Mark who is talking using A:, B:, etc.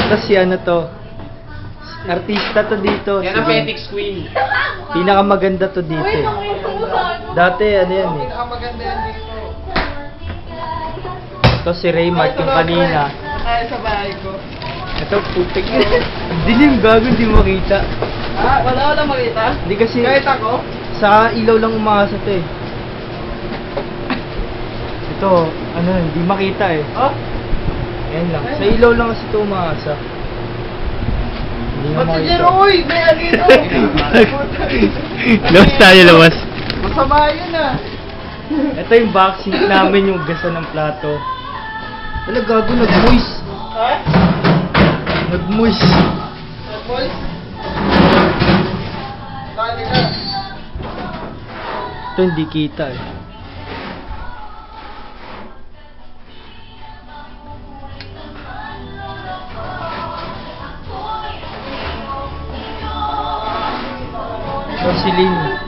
A: Ito si ano to. Artista to dito.
B: Yan ang Petix Queen.
A: Pinakamaganda to dito eh. Dati ano yan eh.
B: Pinakamaganda yan dito.
A: Ito si Raymart yung kanina.
B: Ay, sa bahay ko.
A: Ito putik. Dilim gago, hindi makita.
B: Ah, wala makita?
A: Hindi kasi
B: Kahit ako?
A: sa ilaw lang umasa to eh. Ito, ano, hindi makita eh.
B: Oh?
A: Ayan lang. Sa ilaw lang kasi ito umasa. Hindi nga
B: Ba't si
A: makita.
B: Jeroy? May alito!
A: Labas tayo, labas.
B: Masama yun ah.
A: Ito yung boxing namin, yung gasa ng plato. Wala gago, nag-moist.
B: Ha?
A: Nag-moist.
B: Boys? Dali ka.
A: Ito hindi kita eh. Ito si Lynn.